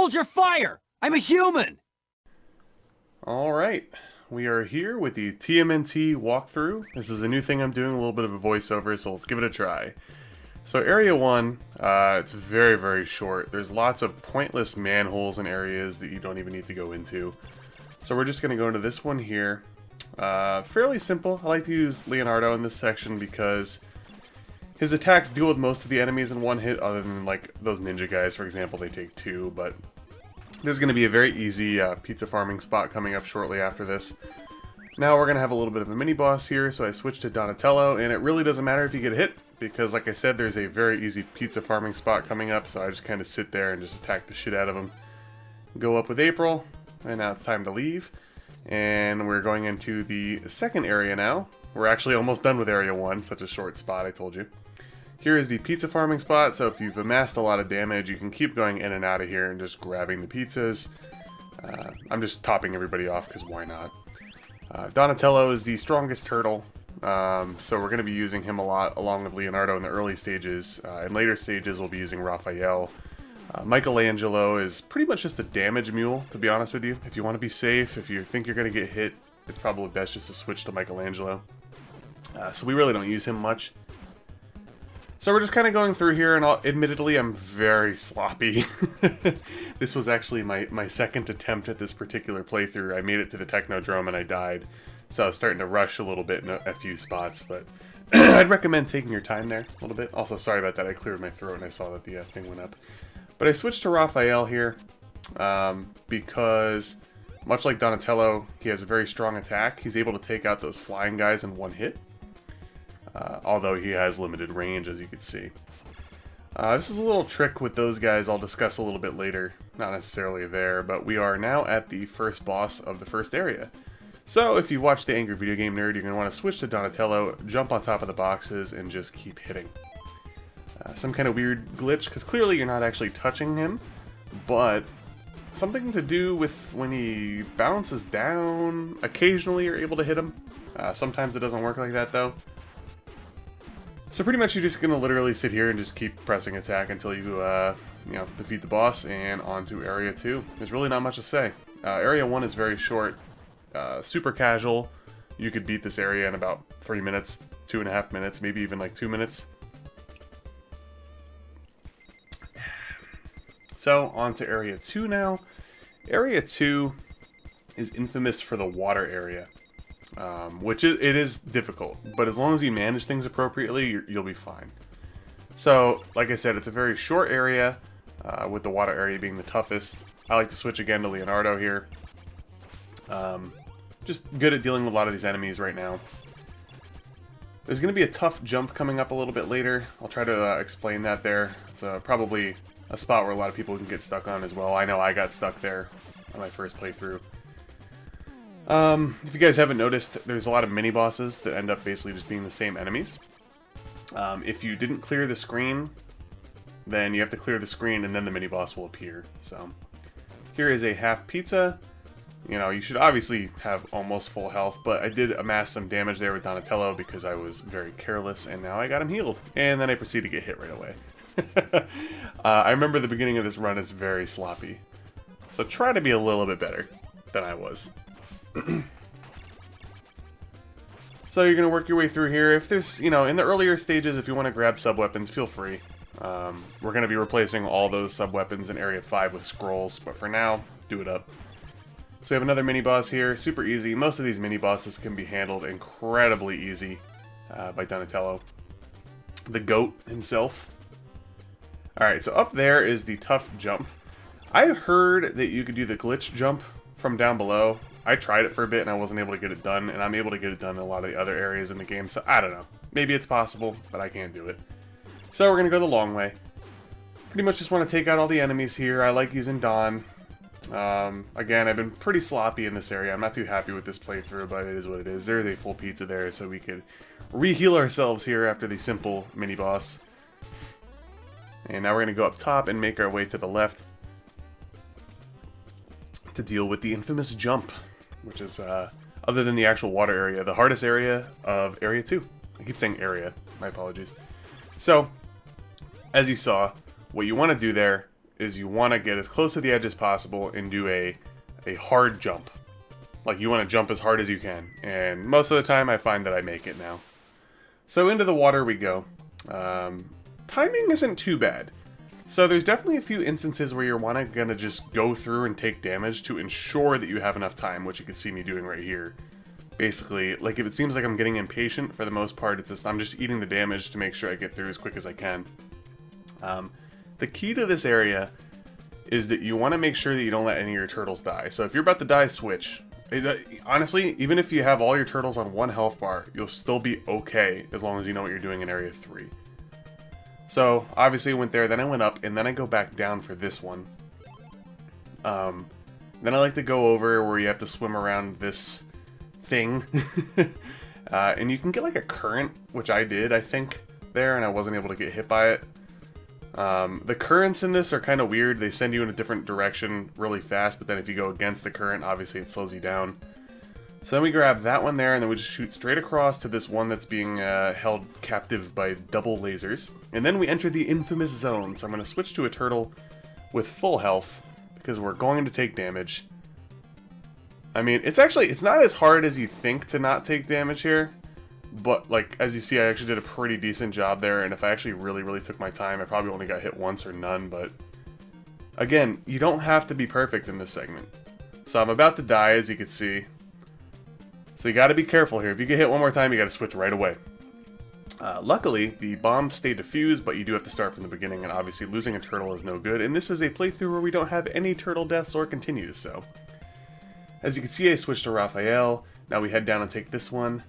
Hold your fire! I'm a human! Alright, we are here with the TMNT walkthrough. This is a new thing I'm doing, a little bit of a voiceover, so let's give it a try. So Area 1, it's very, very short. There's lots of pointless manholes and areas that you don't even need to go into. So we're just going to go into this one here. Fairly simple. I like to use Leonardo in this section because his attacks deal with most of the enemies in one hit, other than like those ninja guys, for example, they take two, but there's going to be a very easy pizza farming spot coming up shortly after this. Now we're going to have a little bit of a mini-boss here, so I switched to Donatello, and it really doesn't matter if you get hit, because like I said, there's a very easy pizza farming spot coming up, so I just kind of sit there and just attack the shit out of him. Go up with April, and now it's time to leave. And we're going into the second area now. We're actually almost done with Area 1, such a short spot, I told you. Here is the pizza farming spot, so if you've amassed a lot of damage, you can keep going in and out of here and just grabbing the pizzas. I'm just topping everybody off, because why not? Donatello is the strongest turtle, so we're going to be using him a lot, along with Leonardo in the early stages. In later stages, we'll be using Raphael. Michelangelo is pretty much just a damage mule, to be honest with you. If you want to be safe, if you think you're going to get hit, it's probably best just to switch to Michelangelo. So we really don't use him much. So we're just kind of going through here, and admittedly, I'm very sloppy. This was actually my second attempt at this particular playthrough. I made it to the Technodrome and I died, so I was starting to rush a little bit in a few spots, but I'd recommend taking your time there a little bit. Also, sorry about that, I cleared my throat and I saw that the thing went up. But I switched to Raphael here, because much like Donatello, he has a very strong attack. He's able to take out those flying guys in one hit. Although he has limited range, as you can see. This is a little trick with those guys I'll discuss a little bit later. Not necessarily there, but we are now at the first boss of the first area. So if you watch the Angry Video Game Nerd, you're going to want to switch to Donatello, jump on top of the boxes, and just keep hitting. Some kind of weird glitch, because clearly you're not actually touching him, but something to do with when he bounces down, occasionally you're able to hit him. Sometimes it doesn't work like that, though. So pretty much you're just going to literally sit here and just keep pressing attack until you, defeat the boss and on to Area 2. There's really not much to say. Area 1 is very short, super casual. You could beat this area in about 3 minutes, 2.5 minutes, maybe even like 2 minutes. So, on to Area 2 now. Area 2 is infamous for the water area. Which it is difficult, but as long as you manage things appropriately, you'll be fine. So, like I said, it's a very short area, with the water area being the toughest. I like to switch again to Leonardo here. Just good at dealing with a lot of these enemies right now. There's going to be a tough jump coming up a little bit later. I'll try to explain that there. It's probably a spot where a lot of people can get stuck on as well. I know I got stuck there on my first playthrough. If you guys haven't noticed, there's a lot of mini-bosses that end up basically just being the same enemies. If you didn't clear the screen, then you have to clear the screen and then the mini-boss will appear. So, here is a half pizza. You know, you should obviously have almost full health, but I did amass some damage there with Donatello because I was very careless, and now I got him healed. And then I proceed to get hit right away. I remember the beginning of this run is very sloppy. So try to be a little bit better than I was. So you're going to work your way through here. If there's, in the earlier stages, if you want to grab sub-weapons, feel free. We're going to be replacing all those sub-weapons in Area 5 with scrolls, but for now, do it up. So we have another mini-boss here, super easy. Most of these mini-bosses can be handled incredibly easy by Donatello. The goat himself. Alright, so up there is the tough jump. I heard that you could do the glitch jump from down below. I tried it for a bit and I wasn't able to get it done, and I'm able to get it done in a lot of the other areas in the game, so I don't know. Maybe it's possible, but I can't do it. So we're going to go the long way. Pretty much just want to take out all the enemies here. I like using Don. Again, I've been pretty sloppy in this area. I'm not too happy with this playthrough, but it is what it is. There's a full pizza there, so we could re-heal ourselves here after the simple mini-boss. And now we're going to go up top and make our way to the left to deal with the infamous jump, which is, other than the actual water area, the hardest area of Area 2. I keep saying area, my apologies. So, as you saw, what you want to do there is you want to get as close to the edge as possible and do a hard jump. Like, you want to jump as hard as you can. And most of the time, I find that I make it now. So into the water we go. Timing isn't too bad. So there's definitely a few instances where you're gonna just go through and take damage to ensure that you have enough time, which you can see me doing right here. Basically, like, if it seems like I'm getting impatient, for the most part, it's just I'm just eating the damage to make sure I get through as quick as I can. The key to this area is that you want to make sure that you don't let any of your turtles die. So if you're about to die, switch. Honestly, even if you have all your turtles on 1 health bar, you'll still be okay as long as you know what you're doing in Area 3. So, obviously I went there, then I went up, and then I go back down for this one. Then I like to go over where you have to swim around this thing. And you can get like a current, which I did, I think, there, and I wasn't able to get hit by it. The currents in this are kind of weird. They send you in a different direction really fast, but then if you go against the current, obviously it slows you down. So then we grab that one there, and then we just shoot straight across to this one that's being held captive by double lasers. And then we enter the infamous zone, so I'm going to switch to a turtle with full health, because we're going to take damage. I mean, it's not as hard as you think to not take damage here. But, like, as you see, I actually did a pretty decent job there, and if I actually really took my time, I probably only got hit once or none, but... Again, you don't have to be perfect in this segment. So I'm about to die, as you can see. So you gotta be careful here. If you get hit one more time, you gotta switch right away. Luckily, the bombs stay defused, but you do have to start from the beginning, and obviously losing a turtle is no good, and this is a playthrough where we don't have any turtle deaths or continues, so... As you can see, I switched to Raphael. Now we head down and take this one.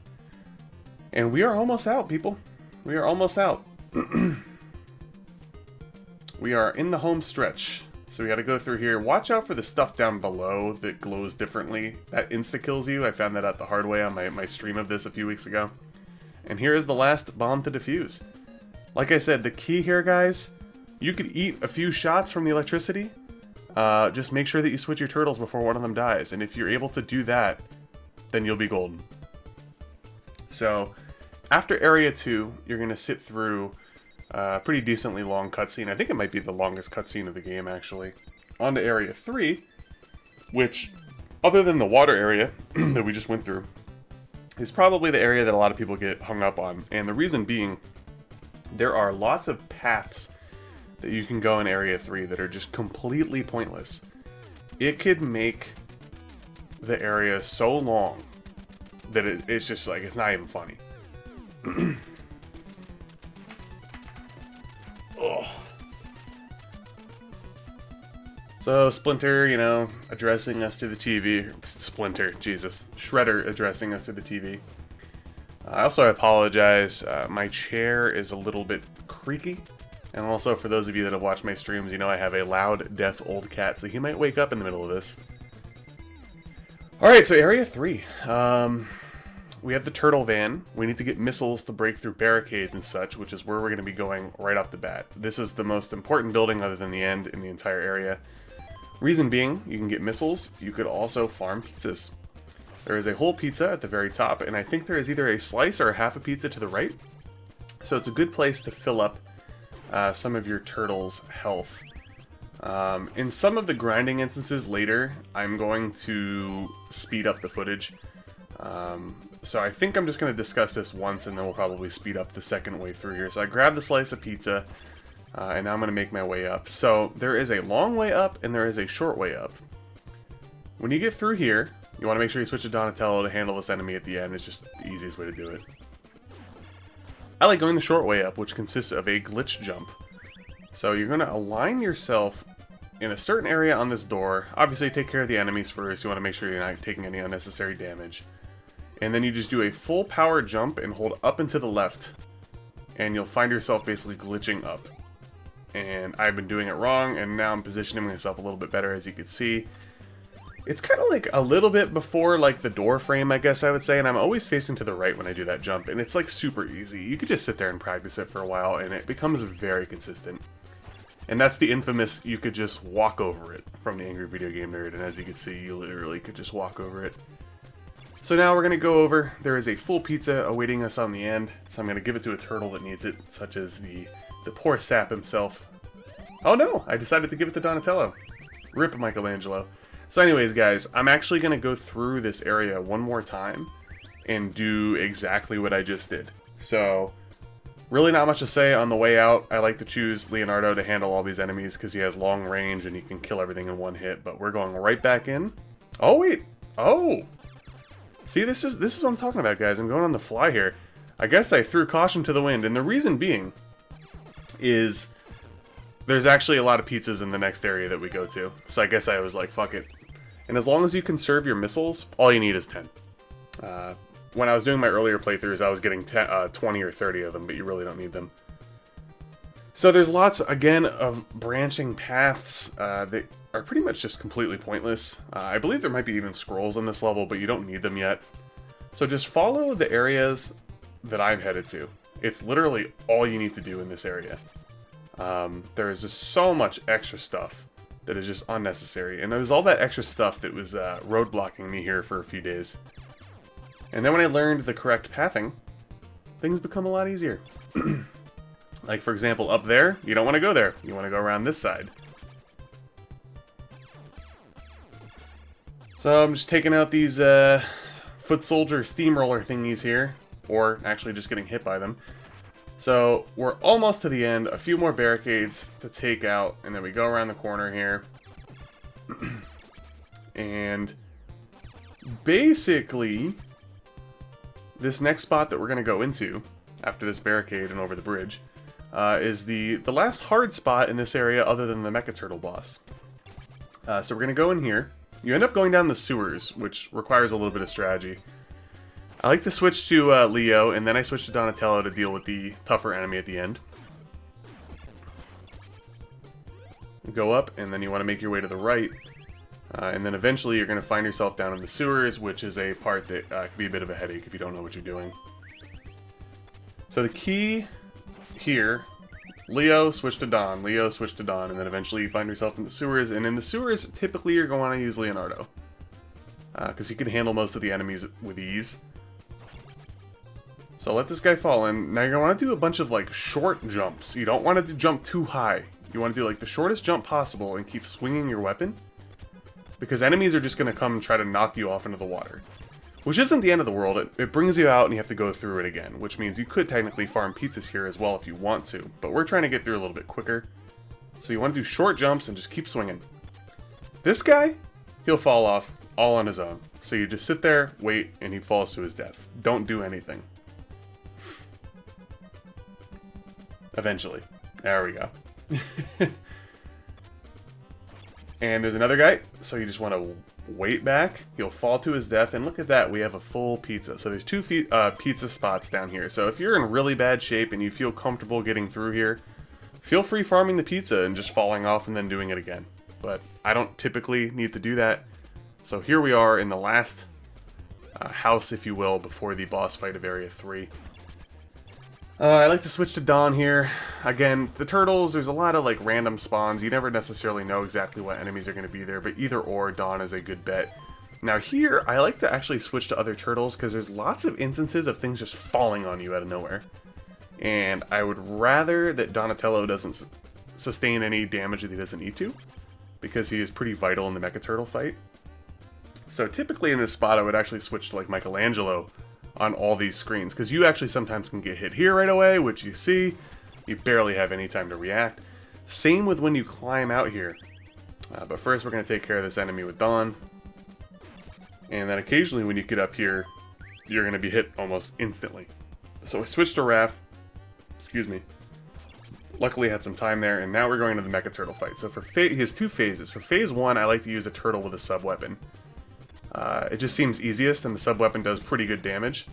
And we are almost out, people. We are almost out. We are in the home stretch. So we gotta go through here. Watch out for the stuff down below that glows differently. That insta-kills you. I found that out the hard way on my stream of this a few weeks ago. And here is the last bomb to defuse. Like I said, the key here, guys, you could eat a few shots from the electricity. Just make sure that you switch your turtles before one of them dies. And if you're able to do that, then you'll be golden. So, after Area 2, you're going to sit through a pretty decently long cutscene. I think it might be the longest cutscene of the game, actually. On to Area 3, which, other than the water area that we just went through, is probably the area that a lot of people get hung up on. And the reason being, there are lots of paths that you can go in Area 3 that are just completely pointless. It could make the area so long that it's just like, it's not even funny. Oh. So Splinter, you know, addressing us to the TV. Splinter, Jesus. Shredder addressing us to the TV. I also apologize. My chair is a little bit creaky. And also, for those of you that have watched my streams, you know I have a loud, deaf old cat, so he might wake up in the middle of this. Alright, so Area 3. We have the turtle van. We need to get missiles to break through barricades and such, which is where we're going to be going right off the bat. This is the most important building other than the end in the entire area. Reason being, you can get missiles. You could also farm pizzas. There is a whole pizza at the very top, and I think there is either a slice or a half a pizza to the right. So it's a good place to fill up some of your turtles' health. In some of the grinding instances later, I'm going to speed up the footage. So I think I'm just going to discuss this once, and then we'll probably speed up the second way through here. So I grabbed the slice of pizza, and now I'm going to make my way up. So there is a long way up, and there is a short way up. When you get through here, you want to make sure you switch to Donatello to handle this enemy at the end. It's just the easiest way to do it. I like going the short way up, which consists of a glitch jump. So you're going to align yourself in a certain area on this door. Obviously, take care of the enemies first. You want to make sure you're not taking any unnecessary damage. And then you just do a full power jump and hold up and to the left. And you'll find yourself basically glitching up. And I've been doing it wrong, and now I'm positioning myself a little bit better, as you can see. It's kind of like a little bit before like the door frame, I guess I would say, and I'm always facing to the right when I do that jump, and it's like super easy. You could just sit there and practice it for a while, and it becomes very consistent. And that's the infamous, you could just walk over it from the Angry Video Game Nerd, and as you can see, you literally could just walk over it. So now we're going to go over, there is a full pizza awaiting us on the end, so I'm going to give it to a turtle that needs it, such as the poor sap himself. Oh no, I decided to give it to Donatello. Rip Michelangelo. So anyways, guys, I'm actually going to go through this area one more time and do exactly what I just did. So, really not much to say on the way out. I like to choose Leonardo to handle all these enemies because he has long range and he can kill everything in one hit. But we're going right back in. Oh, wait. Oh. See, this is what I'm talking about, guys. I'm going on the fly here. I guess I threw caution to the wind, and the reason being is there's actually a lot of pizzas in the next area that we go to. So I guess I was like, fuck it. And as long as you conserve your missiles, all you need is 10. When I was doing my earlier playthroughs, I was getting 20 or 30 of them, but you really don't need them. So there's lots, again, of branching paths that are pretty much just completely pointless. I believe there might be even scrolls in this level, but you don't need them yet. So just follow the areas that I'm headed to. It's literally all you need to do in this area. There is just so much extra stuff that is just unnecessary. And there was all that extra stuff that was roadblocking me here for a few days. And then when I learned the correct pathing, things become a lot easier. Like, for example, up there, you don't want to go there. You want to go around this side. So I'm just taking out these foot soldier steamroller thingies here. Or actually just getting hit by them. So we're almost to the end. A few more barricades to take out. And then we go around the corner here. And basically, this next spot that we're going to go into, after this barricade and over the bridge, is the last hard spot in this area other than the Mechaturtle Boss. So we're going to go in here. You end up going down the sewers, which requires a little bit of strategy. I like to switch to Leo, and then I switch to Donatello to deal with the tougher enemy at the end. Go up, and then you want to make your way to the right. And then eventually you're going to find yourself down in the sewers, which is a part that can be a bit of a headache if you don't know what you're doing. So the key here, Leo, switch to Don, Leo, switch to Don, and then eventually you find yourself in the sewers. And in the sewers, typically you're going to want to use Leonardo, because he can handle most of the enemies with ease. So let this guy fall in. Now you're going to want to do a bunch of like short jumps. You don't want to jump too high. You want to do like the shortest jump possible and keep swinging your weapon, because enemies are just going to come and try to knock you off into the water. Which isn't the end of the world. It brings you out and you have to go through it again, which means you could technically farm pizzas here as well if you want to, but we're trying to get through a little bit quicker. So you want to do short jumps and just keep swinging. This guy, he'll fall off all on his own. So you just sit there, wait, and he falls to his death. Don't do anything. Eventually. There we go. And there's another guy, so you just want to wait back. He'll fall to his death, and look at that, we have a full pizza. So there's two pizza spots down here. So if you're in really bad shape and you feel comfortable getting through here, feel free farming the pizza and just falling off and then doing it again. But I don't typically need to do that. So here we are in the last house, if you will, before the boss fight of Area 3. I like to switch to Dawn here. Again, the turtles, there's a lot of like random spawns. You never necessarily know exactly what enemies are going to be there, but either or, Dawn is a good bet. Now here, I like to actually switch to other turtles because there's lots of instances of things just falling on you out of nowhere. And I would rather that Donatello doesn't sustain any damage that he doesn't need to, because he is pretty vital in the Mechaturtle fight. So typically in this spot, I would actually switch to like Michelangelo on all these screens, because you actually sometimes can get hit here right away, which you see, you barely have any time to react. Same with when you climb out here. But first we're going to take care of this enemy with Dawn. And then occasionally when you get up here, you're going to be hit almost instantly. So I switched to Raph. Excuse me. Luckily I had some time there, and now we're going to the Mechaturtle fight. So for he has two phases. For phase 1, I like to use a turtle with a sub-weapon. It just seems easiest, and the sub-weapon does pretty good damage.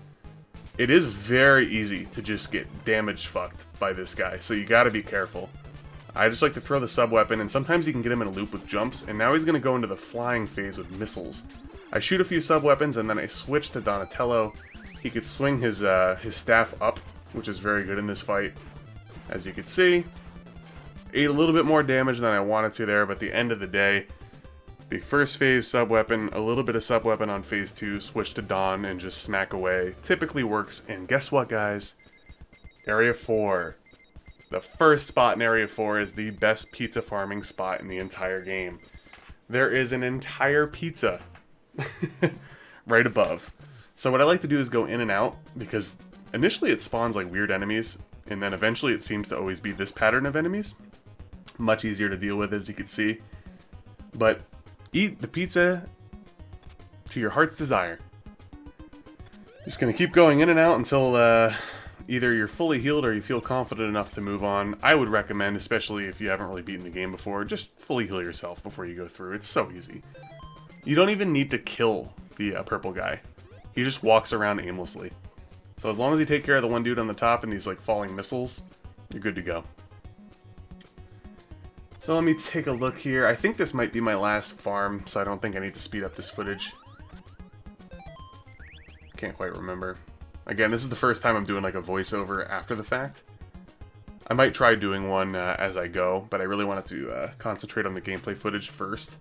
It is very easy to just get damage fucked by this guy, so you gotta be careful. I just like to throw the sub-weapon, and sometimes you can get him in a loop with jumps, and now he's gonna go into the flying phase with missiles. I shoot a few sub-weapons, and then I switch to Donatello. He could swing his staff up, which is very good in this fight. As you can see, ate a little bit more damage than I wanted to there, but at the end of the day, the first phase sub-weapon, a little bit of sub-weapon on phase 2, switch to Dawn and just smack away. Typically works, and guess what, guys? Area 4. The first spot in Area 4 is the best pizza farming spot in the entire game. There is an entire pizza right above. So what I like to do is go in and out, because initially it spawns like weird enemies, and then eventually it seems to always be this pattern of enemies. Much easier to deal with, as you can see. But eat the pizza to your heart's desire. Just gonna keep going in and out until either you're fully healed or you feel confident enough to move on. I would recommend, especially if you haven't really beaten the game before, just fully heal yourself before you go through. It's so easy. You don't even need to kill the purple guy. He just walks around aimlessly. So as long as you take care of the one dude on the top and these like falling missiles, you're good to go. So let me take a look here. I think this might be my last farm, so I don't think I need to speed up this footage. Can't quite remember. Again, this is the first time I'm doing like a voiceover after the fact. I might try doing one as I go, but I really wanted to concentrate on the gameplay footage first.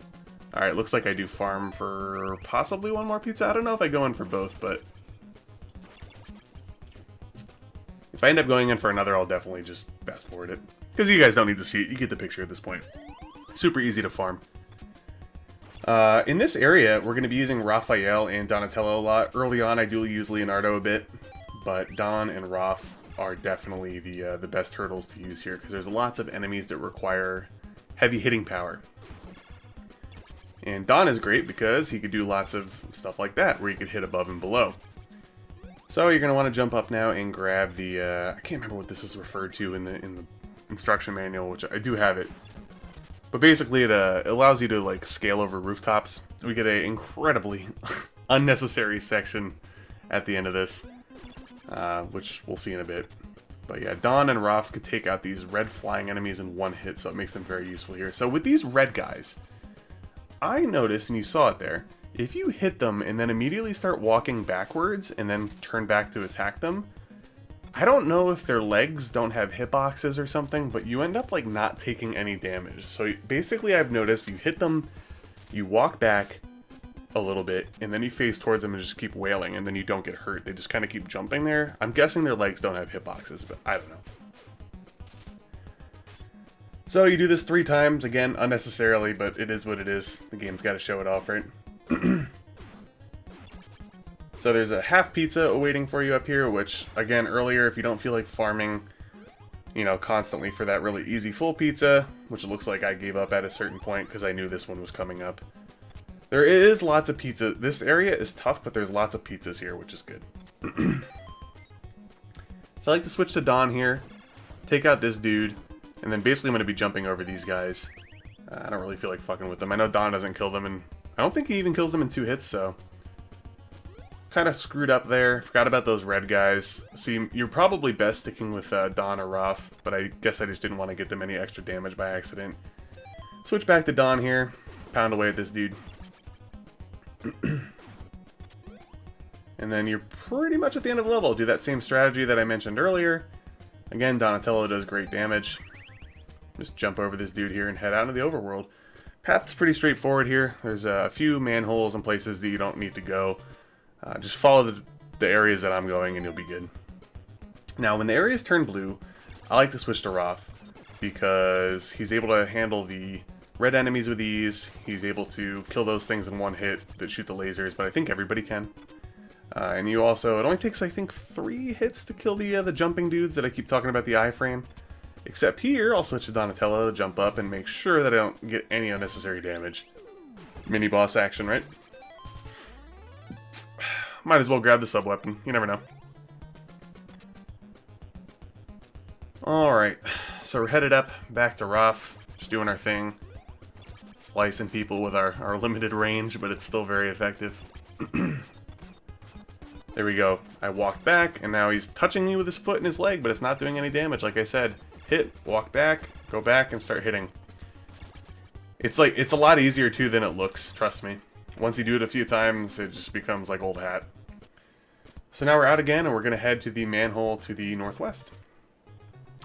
Alright, looks like I do farm for possibly one more pizza. I don't know if I go in for both, but if I end up going in for another, I'll definitely just fast forward it. Because you guys don't need to see it, you get the picture at this point. Super easy to farm. In this area, we're going to be using Raphael and Donatello a lot. Early on, I do use Leonardo a bit, but Don and Raph are definitely the best turtles to use here, because there's lots of enemies that require heavy hitting power. And Don is great because he could do lots of stuff like that, where he could hit above and below. So you're going to want to jump up now and grab the, I can't remember what this is referred to in the instruction manual, which I do have it. But basically it allows you to like scale over rooftops. We get a incredibly unnecessary section at the end of this, which we'll see in a bit. But yeah, Don and Raph could take out these red flying enemies in one hit, so it makes them very useful here. So with these red guys, I noticed, and you saw it there, if you hit them and then immediately start walking backwards and then turn back to attack them, I don't know if their legs don't have hitboxes or something, but you end up like not taking any damage. So basically I've noticed you hit them, you walk back a little bit, and then you face towards them and just keep wailing, and then you don't get hurt. They just kind of keep jumping there. I'm guessing their legs don't have hitboxes, but I don't know. So you do this 3 times, again, unnecessarily, but it is what it is. The game's got to show it off, right? So there's a half pizza awaiting for you up here, which, again, earlier, if you don't feel like farming, you know, constantly for that really easy full pizza, which it looks like I gave up at a certain point because I knew this one was coming up. There is lots of pizza. This area is tough, but there's lots of pizzas here, which is good. So I like to switch to Don here, take out this dude, and then basically I'm going to be jumping over these guys. I don't really feel like fucking with them. I know Don doesn't kill them, and I don't think he even kills them in 2 hits, so kind of screwed up there. Forgot about those red guys. See, you're probably best sticking with Don or Raph, but I guess I just didn't want to get them any extra damage by accident. Switch back to Don here. Pound away at this dude. And then you're pretty much at the end of the level. Do that same strategy that I mentioned earlier. Again, Donatello does great damage. Just jump over this dude here and head out into the overworld. Path's pretty straightforward here. There's a few manholes and places that you don't need to go. Just follow the areas that I'm going and you'll be good. Now, when the areas turn blue, I like to switch to Raph because he's able to handle the red enemies with ease. He's able to kill those things in 1 hit that shoot the lasers, but I think everybody can. And you also, it only takes, I think, 3 hits to kill the jumping dudes that I keep talking about, the iframe. Except here, I'll switch to Donatello to jump up and make sure that I don't get any unnecessary damage. Mini-boss action, right? Might as well grab the sub-weapon. You never know. Alright, so we're headed up back to Raph. Just doing our thing. Slicing people with our limited range, but it's still very effective. There we go. I walked back, and now he's touching me with his foot and his leg, but it's not doing any damage, like I said. Hit, walk back, go back, and start hitting. It's a lot easier, too, than it looks, trust me. Once you do it a few times, it just becomes like old hat. So now we're out again, and we're going to head to the manhole to the northwest.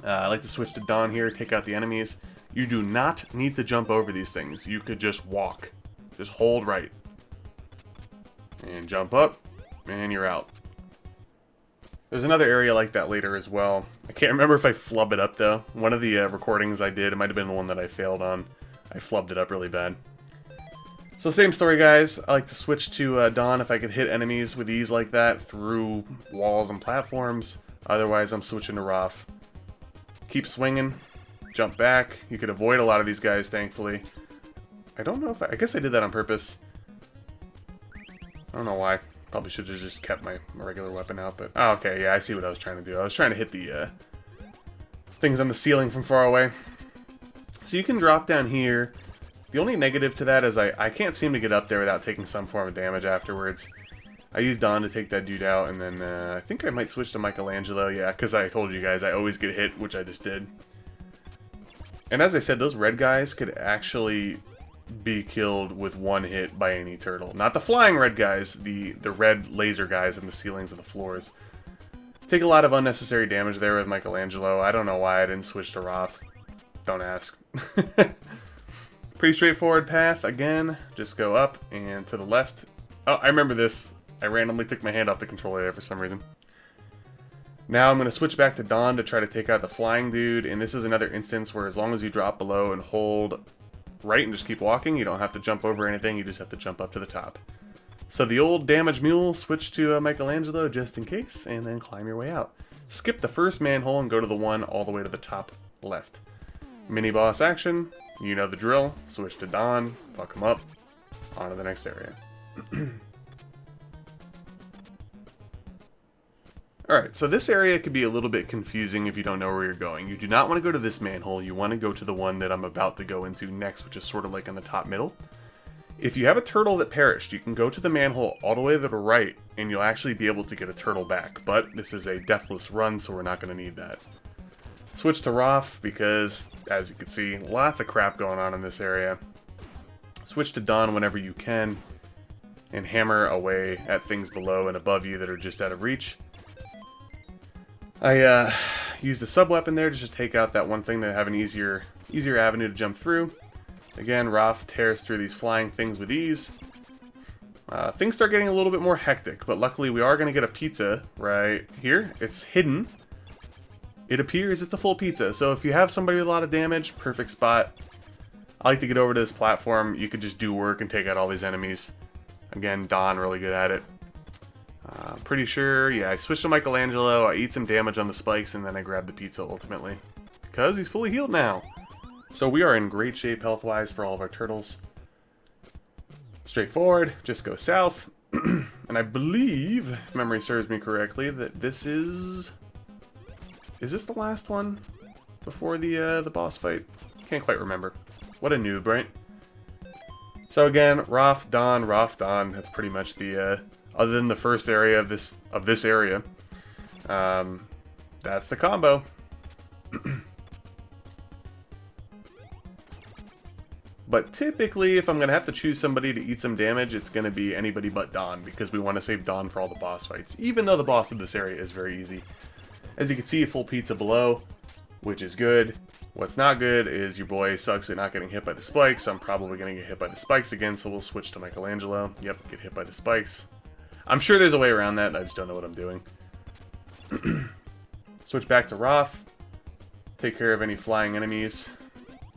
I like to switch to Don here, take out the enemies. You do not need to jump over these things. You could just walk. Just hold right. And jump up, and you're out. There's another area like that later as well. I can't remember if I flubbed it up though. One of the recordings I did, it might have been the one that I failed on. I flubbed it up really bad. So same story, guys. I like to switch to Dawn if I could hit enemies with ease like that through walls and platforms. Otherwise, I'm switching to Roth. Keep swinging. Jump back. You could avoid a lot of these guys, thankfully. I don't know if I guess I did that on purpose. I don't know why. Probably should have just kept my regular weapon out, but... Oh, okay, yeah, I see what I was trying to do. I was trying to hit the things on the ceiling from far away. So you can drop down here. The only negative to that is I can't seem to get up there without taking some form of damage afterwards. I used Dawn to take that dude out, and then I think I might switch to Michelangelo, yeah, because I told you guys I always get hit, which I just did. And as I said, those red guys could actually be killed with one hit by any turtle. Not the flying red guys, the red laser guys in the ceilings and the floors. Take a lot of unnecessary damage there with Michelangelo. I don't know why I didn't switch to Roth. Don't ask. Pretty straightforward path. Again, just go up and to the left. Oh, I remember this. I randomly took my hand off the controller there for some reason. Now I'm going to switch back to Dawn to try to take out the flying dude, and this is another instance where as long as you drop below and hold right and just keep walking, you don't have to jump over anything, you just have to jump up to the top. So the old damage mule, switch to Michelangelo just in case, and then climb your way out. Skip the first manhole and go to the one all the way to the top left. Mini boss action, you know the drill, switch to Dawn, fuck him up, on to the next area. Alright, so this area could be a little bit confusing if you don't know where you're going. You do not want to go to this manhole, you want to go to the one that I'm about to go into next, which is sort of like in the top middle. If you have a turtle that perished, you can go to the manhole all the way to the right, and you'll actually be able to get a turtle back. But this is a deathless run, so we're not going to need that. Switch to Roth, because, as you can see, lots of crap going on in this area. Switch to Dawn whenever you can, and hammer away at things below and above you that are just out of reach. I used the sub-weapon there to just take out that one thing to have an easier avenue to jump through. Again, Roth tears through these flying things with ease. Things start getting a little bit more hectic, but luckily we are going to get a pizza right here. It's hidden. It appears it's a full pizza, so if you have somebody with a lot of damage, perfect spot. I like to get over to this platform. You could just do work and take out all these enemies. Again, Dawn really good at it. Pretty sure, yeah, I switched to Michelangelo, I eat some damage on the spikes, and then I grab the pizza ultimately. Because he's fully healed now. So we are in great shape health-wise for all of our turtles. Straightforward, just go south. And I believe, if memory serves me correctly, that this is... Is this the last one? Before the boss fight? Can't quite remember. What a noob, right? So again, Roth, Dawn, that's pretty much the... other than the first area of this area, that's the combo. But typically, if I'm going to have to choose somebody to eat some damage, it's going to be anybody but Dawn, because we want to save Dawn for all the boss fights, even though the boss of this area is very easy. As you can see, full pizza below, which is good. What's not good is your boy sucks at not getting hit by the spikes, so I'm probably going to get hit by the spikes again, so we'll switch to Michelangelo. Yep, get hit by the spikes. I'm sure there's a way around that, I just don't know what I'm doing. Switch back to Roth. Take care of any flying enemies.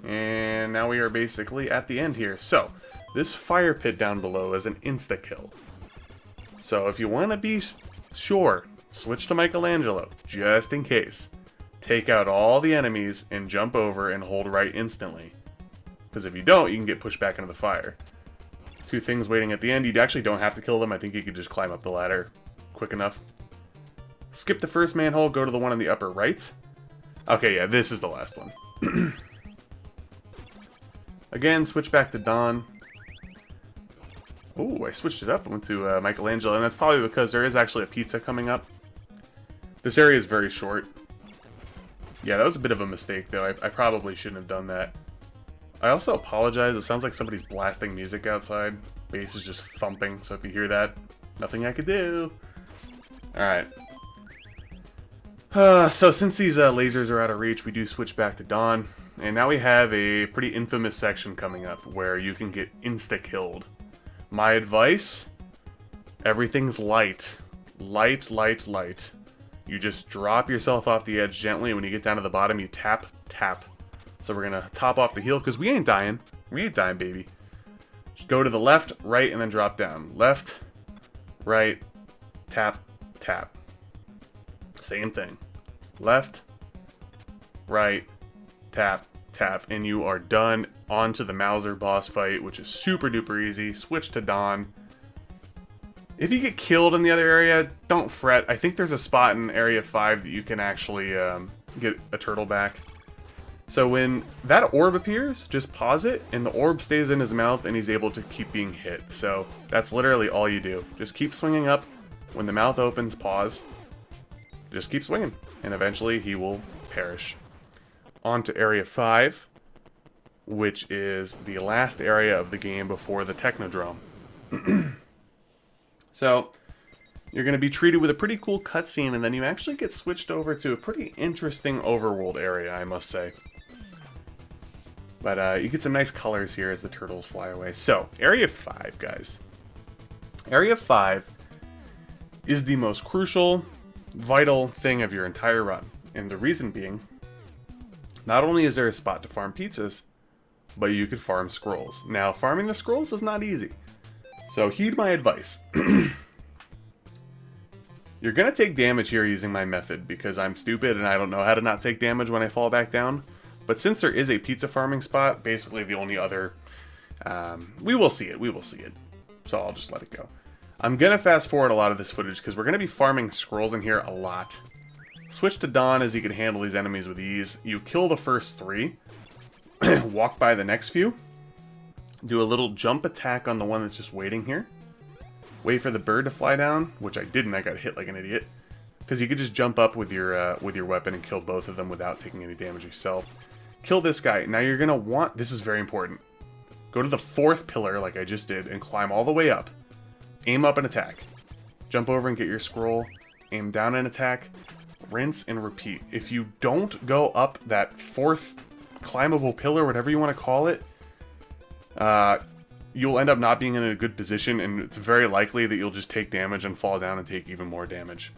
And now we are basically at the end here. So, this fire pit down below is an insta-kill. So if you want to be sure, switch to Michelangelo, just in case. Take out all the enemies and jump over and hold right instantly. Because if you don't, you can get pushed back into the fire. Two things waiting at the end. You actually don't have to kill them. I think you could just climb up the ladder quick enough. Skip the first manhole, go to the one on the upper right. Okay, yeah, this is the last one. Again, switch back to Dawn. Oh, I switched it up. I went to Michelangelo, and that's probably because there is actually a pizza coming up. This area is very short. Yeah, that was a bit of a mistake, though. I probably shouldn't have done that. I also apologize, it sounds like somebody's blasting music outside. Bass is just thumping, so if you hear that, nothing I could do. Alright. So since these lasers are out of reach, we do switch back to Dawn. And now we have a pretty infamous section coming up where you can get insta-killed. My advice? Everything's light. Light, light, light. You just drop yourself off the edge gently, and when you get down to the bottom, you tap, tap. So we're gonna top off the heel, because we ain't dying. We ain't dying, baby. Just go to the left, right, and then drop down. Left, right, tap, tap. Same thing. Left, right, tap, tap, and you are done. On to the Mauser boss fight, which is super duper easy. Switch to Don. If you get killed in the other area, don't fret. I think there's a spot in Area 5 that you can actually get a turtle back. So when that orb appears, just pause it, and the orb stays in his mouth, and he's able to keep being hit. So that's literally all you do. Just keep swinging up. When the mouth opens, pause. Just keep swinging, and eventually he will perish. On to Area 5, which is the last area of the game before the Technodrome. So, you're going to be treated with a pretty cool cutscene, and then you actually get switched over to a pretty interesting overworld area, I must say. But you get some nice colors here as the turtles fly away. So, Area 5, guys. Area 5 is the most crucial, vital thing of your entire run. And the reason being, not only is there a spot to farm pizzas, but you could farm scrolls. Now, farming the scrolls is not easy. So heed my advice. You're going to take damage here using my method, because I'm stupid and I don't know how to not take damage when I fall back down. But since there is a pizza farming spot, basically the only other... we will see it, we will see it. So I'll just let it go. I'm going to fast forward a lot of this footage, because we're going to be farming scrolls in here a lot. Switch to Don as he can handle these enemies with ease. You kill the first 3. Walk by the next few. Do a little jump attack on the one that's just waiting here. Wait for the bird to fly down, which I didn't. I got hit like an idiot. Because you could just jump up with your weapon and kill both of them without taking any damage yourself. Kill this guy. Now you're going to want... This is very important. Go to the 4th pillar like I just did and climb all the way up. Aim up and attack. Jump over and get your scroll. Aim down and attack. Rinse and repeat. If you don't go up that 4th climbable pillar, whatever you want to call it, you'll end up not being in a good position, and it's very likely that you'll just take damage and fall down and take even more damage.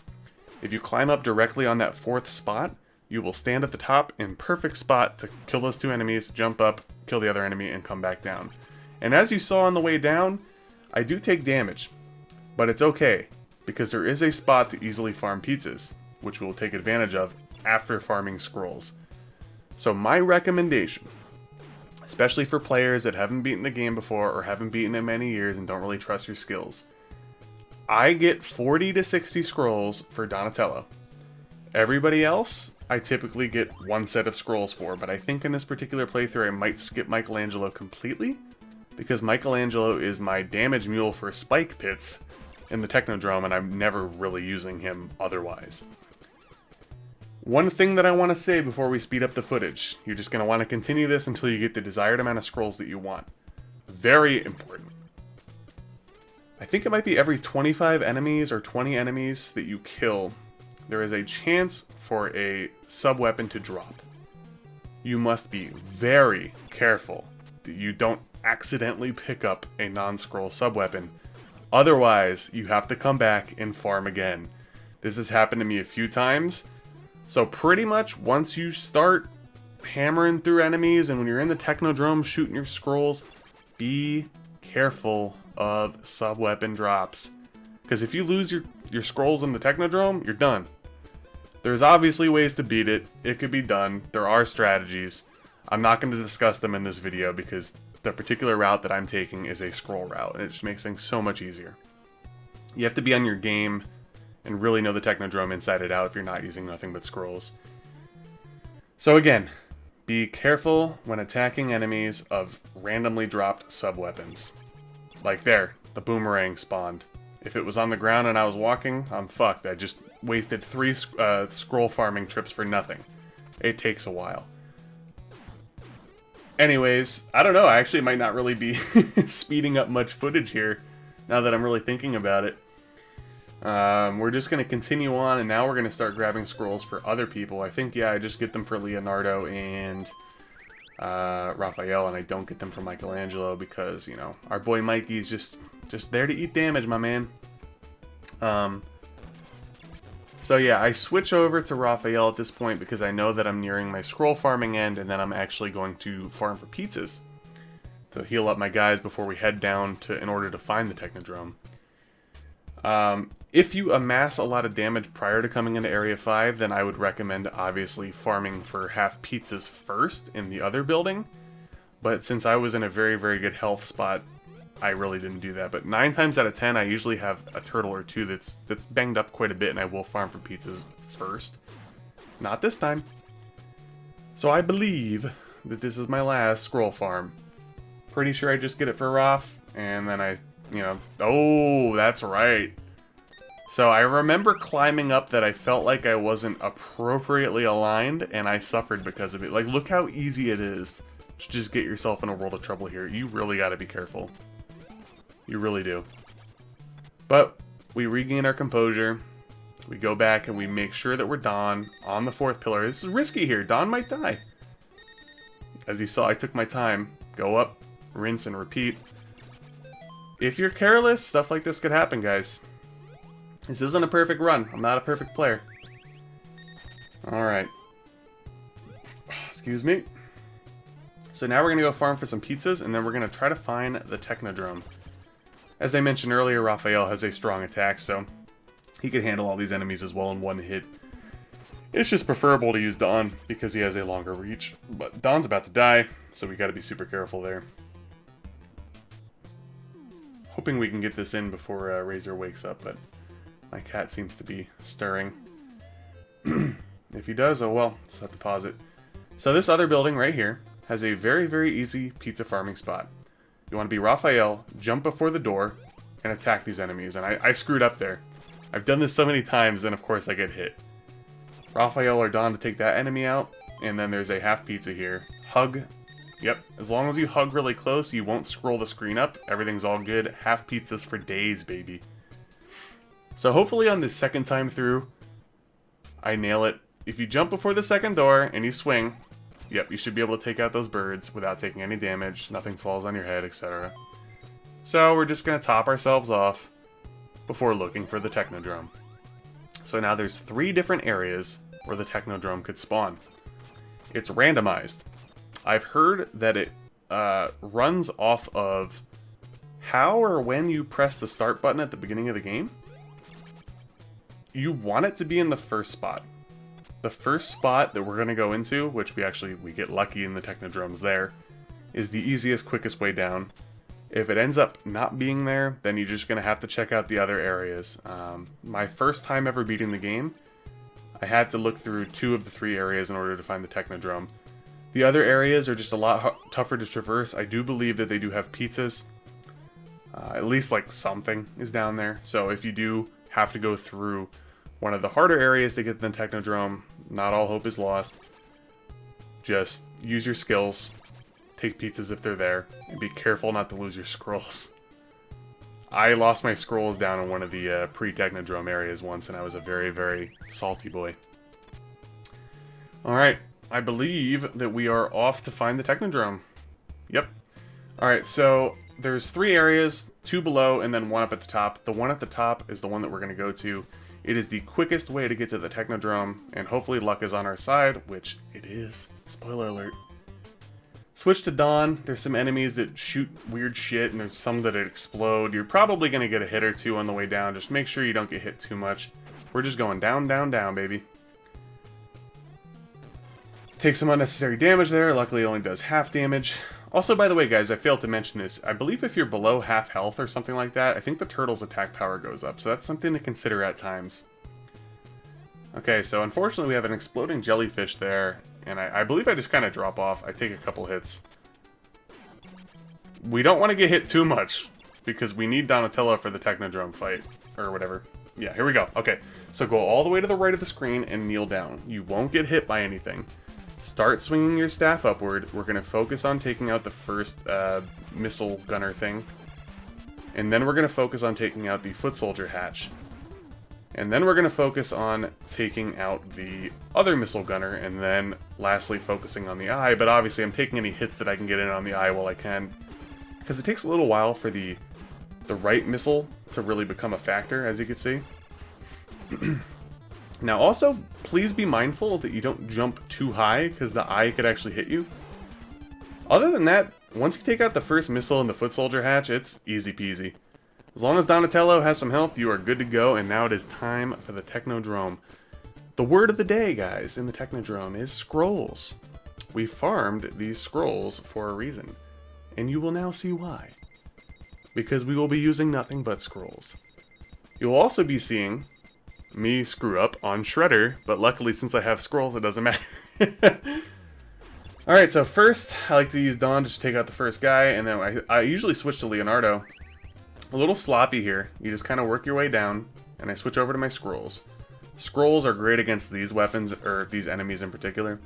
If you climb up directly on that 4th spot, you will stand at the top in perfect spot to kill those 2 enemies, jump up, kill the other enemy, and come back down. And as you saw on the way down, I do take damage, but it's okay, because there is a spot to easily farm pizzas, which we'll take advantage of after farming scrolls. So my recommendation, especially for players that haven't beaten the game before or haven't beaten it many years and don't really trust your skills, I get 40 to 60 scrolls for Donatello. Everybody else, I typically get 1 set of scrolls for, but I think in this particular playthrough I might skip Michelangelo completely, because Michelangelo is my damage mule for spike pits in the Technodrome, and I'm never really using him otherwise. One thing that I want to say before we speed up the footage, you're just going to want to continue this until you get the desired amount of scrolls that you want. Very important. I think it might be every 25 enemies or 20 enemies that you kill, there is a chance for a sub-weapon to drop. You must be very careful that you don't accidentally pick up a non-scroll sub-weapon. Otherwise, you have to come back and farm again. This has happened to me a few times. So pretty much once you start hammering through enemies and when you're in the Technodrome shooting your scrolls, be careful of sub-weapon drops. Because if you lose your scrolls in the Technodrome, you're done. There's obviously ways to beat it. It could be done. There are strategies. I'm not going to discuss them in this video because the particular route that I'm taking is a scroll route, and it just makes things so much easier. You have to be on your game and really know the Technodrome inside and out if you're not using nothing but scrolls. So again, be careful when attacking enemies of randomly dropped sub-weapons. Like there, the boomerang spawned. If it was on the ground and I was walking, I'm fucked. I just wasted 3 scroll farming trips for nothing. It takes a while. Anyways, I don't know, I actually might not really be speeding up much footage here, now that I'm really thinking about it. We're just going to continue on, and now we're going to start grabbing scrolls for other people. I think, yeah, I just get them for Leonardo and Raphael, and I don't get them for Michelangelo because, you know, our boy Mikey's just there to eat damage, my man. So So yeah, I switch over to Raphael at this point because I know that I'm nearing my scroll farming end, and then I'm actually going to farm for pizzas to heal up my guys before we head down in order to find the Technodrome. If you amass a lot of damage prior to coming into Area 5, then I would recommend obviously farming for half pizzas first in the other building. But since I was in a very, very good health spot, I really didn't do that. But 9 times out of 10, I usually have a turtle or two that's banged up quite a bit, and I will farm for pizzas first. Not this time. So I believe that this is my last scroll farm. Pretty sure I just get it for Raph, and then I, oh, that's right. So I remember climbing up that I felt like I wasn't appropriately aligned, and I suffered because of it. Like, look how easy it is to just get yourself in a world of trouble here. You really got to be careful. You really do. But we regain our composure. We go back and we make sure that we're Dawn on the 4th pillar. This is risky here. Dawn might die. As you saw, I took my time. Go up, rinse, and repeat. If you're careless, stuff like this could happen, guys. This isn't a perfect run. I'm not a perfect player. Alright. Excuse me. So now we're going to go farm for some pizzas, and then we're going to try to find the Technodrome. As I mentioned earlier, Raphael has a strong attack, so he could handle all these enemies as well in one hit. It's just preferable to use Dawn because he has a longer reach. But Dawn's about to die, so we got to be super careful there. Hoping we can get this in before Razor wakes up, but my cat seems to be stirring. If he does, oh well, just have to pause it. So this other building right here has a very, very easy pizza farming spot. You want to be Raphael, jump before the door, and attack these enemies. And I screwed up there. I've done this so many times, and of course I get hit. Raphael or Dawn to take that enemy out, and then there's a half pizza here. Hug. Yep, as long as you hug really close, you won't scroll the screen up. Everything's all good. Half pizzas for days, baby. So hopefully on this second time through, I nail it. If you jump before the second door, and you swing, yep, you should be able to take out those birds without taking any damage, nothing falls on your head, etc. So we're just going to top ourselves off before looking for the Technodrome. So now there's 3 different areas where the Technodrome could spawn. It's randomized. I've heard that it runs off of how or when you press the start button at the beginning of the game. You want it to be in the first spot. The first spot that we're going to go into, which we get lucky in the Technodromes there, is the easiest, quickest way down. If it ends up not being there, then you're just going to have to check out the other areas. My first time ever beating the game, I had to look through 2 of the 3 areas in order to find the Technodrome. The other areas are just a lot tougher to traverse. I do believe that they do have pizzas. At least like something is down there. So if you do have to go through one of the harder areas to get the Technodrome, not all hope is lost. Just use your skills, take pizzas if they're there, and be careful not to lose your scrolls. I lost my scrolls down in one of the pre-Technodrome areas once, and I was a very, very salty boy. Alright, I believe that we are off to find the Technodrome. Yep. Alright, so there's 3 areas, 2 below, and then 1 up at the top. The one at the top is the one that we're going to go to. It is the quickest way to get to the Technodrome, and hopefully luck is on our side, which it is. Spoiler alert. Switch to Dawn. There's some enemies that shoot weird shit, and there's some that explode. You're probably going to get a hit or 2 on the way down. Just make sure you don't get hit too much. We're just going down, down, down, baby. Take some unnecessary damage there. Luckily, it only does half damage. Also, by the way, guys, I failed to mention this. I believe if you're below half health or something like that, I think the turtle's attack power goes up. So that's something to consider at times. Okay, so unfortunately we have an exploding jellyfish there. And I believe I just kind of drop off. I take a couple hits. We don't want to get hit too much, because we need Donatello for the Technodrome fight. Or whatever. Yeah, here we go. Okay, so go all the way to the right of the screen and kneel down. You won't get hit by anything. Start swinging your staff upward. We're going to focus on taking out the first missile gunner thing. And then we're going to focus on taking out the foot soldier hatch. And then we're going to focus on taking out the other missile gunner. And then lastly focusing on the eye. But obviously I'm taking any hits that I can get in on the eye while I can. Because it takes a little while for the right missile to really become a factor, as you can see. Now also, please be mindful that you don't jump too high, because the eye could actually hit you. Other than that, once you take out the first missile in the foot soldier hatch, it's easy peasy. As long as Donatello has some health, you are good to go, and now it is time for the Technodrome. The word of the day, guys, in the Technodrome is scrolls. We farmed these scrolls for a reason, and you will now see why. Because we will be using nothing but scrolls. You'll also be seeing me screw up on Shredder, but luckily since I have scrolls, it doesn't matter. Alright, so first, I like to use Dawn to just take out the first guy, and then I usually switch to Leonardo. A little sloppy here. You just kind of work your way down, and I switch over to my scrolls. Scrolls are great against these weapons, or these enemies in particular.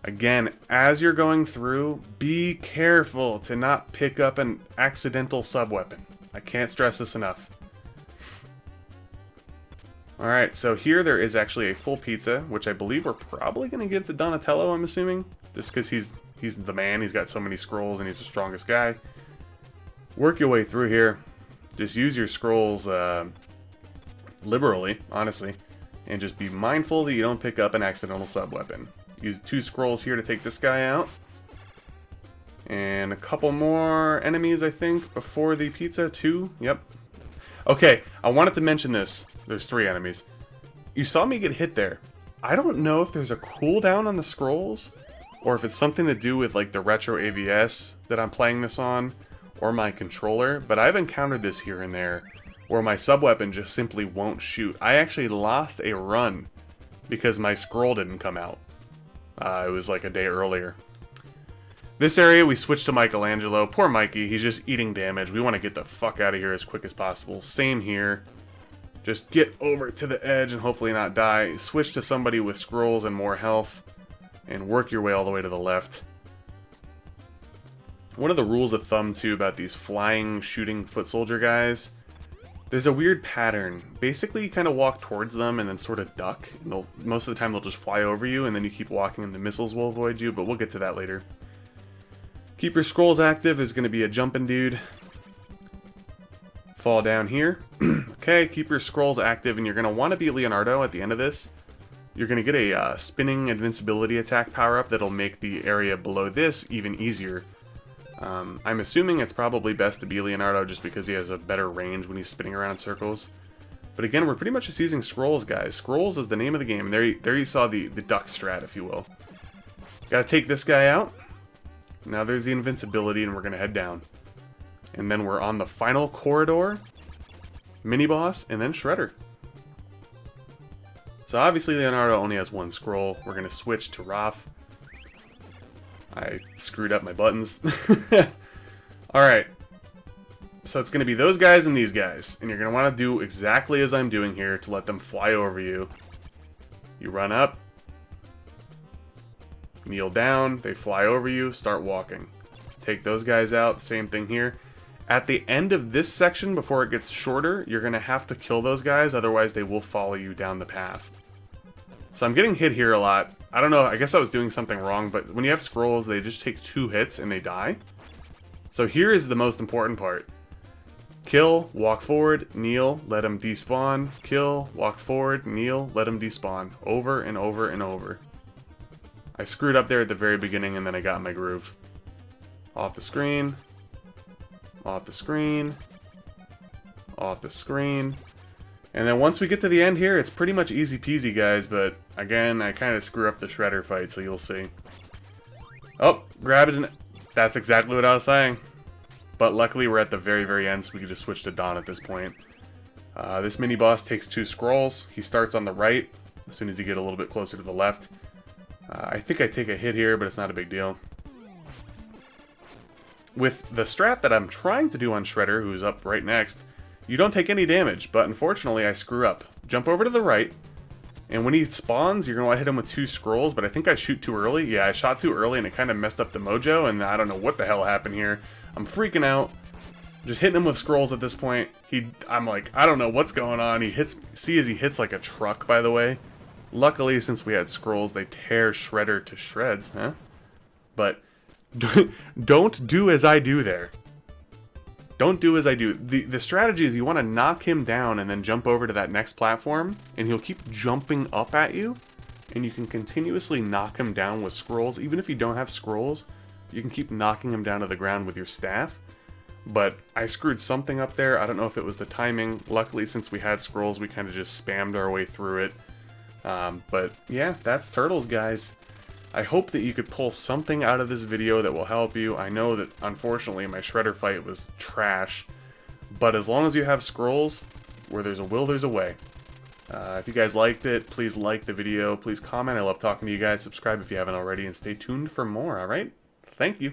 Again, as you're going through, be careful to not pick up an accidental sub-weapon. I can't stress this enough. Alright, so here there is actually a full pizza, which I believe we're probably going to give to Donatello, I'm assuming. Just because he's the man, he's got so many scrolls, and he's the strongest guy. Work your way through here. Just use your scrolls liberally, honestly. And just be mindful that you don't pick up an accidental sub-weapon. Use 2 scrolls here to take this guy out. And a couple more enemies, I think, before the pizza. 2, yep. Okay, I wanted to mention this. There's 3 enemies. You saw me get hit there. I don't know if there's a cooldown on the scrolls, or if it's something to do with like the Retro AVS that I'm playing this on, or my controller, but I've encountered this here and there, where my sub-weapon just simply won't shoot. I actually lost a run because my scroll didn't come out. It was like a day earlier. This area, we switched to Michelangelo. Poor Mikey, he's just eating damage. We want to get the fuck out of here as quick as possible. Same here. Just get over to the edge and hopefully not die. Switch to somebody with scrolls and more health, and work your way all the way to the left. One of the rules of thumb, too, about these flying, shooting foot soldier guys, there's a weird pattern. Basically, you kind of walk towards them and then sort of duck. Most of the time, they'll just fly over you, and then you keep walking, and the missiles will avoid you, but we'll get to that later. Keep your scrolls active. There's going to be a jumping dude. Fall down here. Okay, keep your scrolls active, and you're going to want to be Leonardo at the end of this. You're going to get a spinning invincibility attack power-up that'll make the area below this even easier. I'm assuming it's probably best to be Leonardo just because he has a better range when he's spinning around in circles. But again, we're pretty much just using scrolls, guys. Scrolls is the name of the game. There you saw the duck strat, if you will. Gotta take this guy out. Now there's the invincibility, and we're gonna head down. And then we're on the final corridor, mini-boss, and then Shredder. So obviously Leonardo only has 1 scroll. We're gonna switch to Raph. I screwed up my buttons. Alright. So it's going to be those guys and these guys. And you're going to want to do exactly as I'm doing here to let them fly over you. You run up. Kneel down. They fly over you. Start walking. Take those guys out. Same thing here. At the end of this section, before it gets shorter, you're going to have to kill those guys. Otherwise, they will follow you down the path. So I'm getting hit here a lot. I don't know, I guess I was doing something wrong, but when you have scrolls, they just take 2 hits and they die. So here is the most important part. Kill, walk forward, kneel, let him despawn. Kill, walk forward, kneel, let him despawn. Over and over and over. I screwed up there at the very beginning and then I got in my groove. Off the screen. Off the screen. Off the screen. And then once we get to the end here, it's pretty much easy peasy, guys, but again, I kind of screw up the Shredder fight, so you'll see. Oh, grab it, and that's exactly what I was saying. But luckily, we're at the very, very end, so we can just switch to Dawn at this point. This mini-boss takes 2 scrolls. He starts on the right, as soon as you get a little bit closer to the left. I think I take a hit here, but it's not a big deal. With the strat that I'm trying to do on Shredder, who's up right next, you don't take any damage, but unfortunately I screw up. Jump over to the right, and when he spawns, you're going to want to hit him with 2 scrolls, but I think I shoot too early. Yeah, I shot too early, and it kind of messed up the mojo, and I don't know what the hell happened here. I'm freaking out. Just hitting him with scrolls at this point. I'm like, I don't know what's going on. He hits, see as he hits like a truck, by the way. Luckily, since we had scrolls, they tear Shredder to shreds, huh? But don't do as I do there. don't do as I do. The strategy is you want to knock him down and then jump over to that next platform, and he'll keep jumping up at you, and you can continuously knock him down with scrolls. Even if you don't have scrolls, you can keep knocking him down to the ground with your staff. But I screwed something up there. I don't know if it was the timing. Luckily, since we had scrolls, we kind of just spammed our way through it. But yeah, that's Turtles, guys. I hope that you could pull something out of this video that will help you. I know that, unfortunately, my Shredder fight was trash. But as long as you have scrolls, where there's a will, there's a way. If you guys liked it, please like the video. Please comment. I love talking to you guys. Subscribe if you haven't already, and stay tuned for more, alright? Thank you.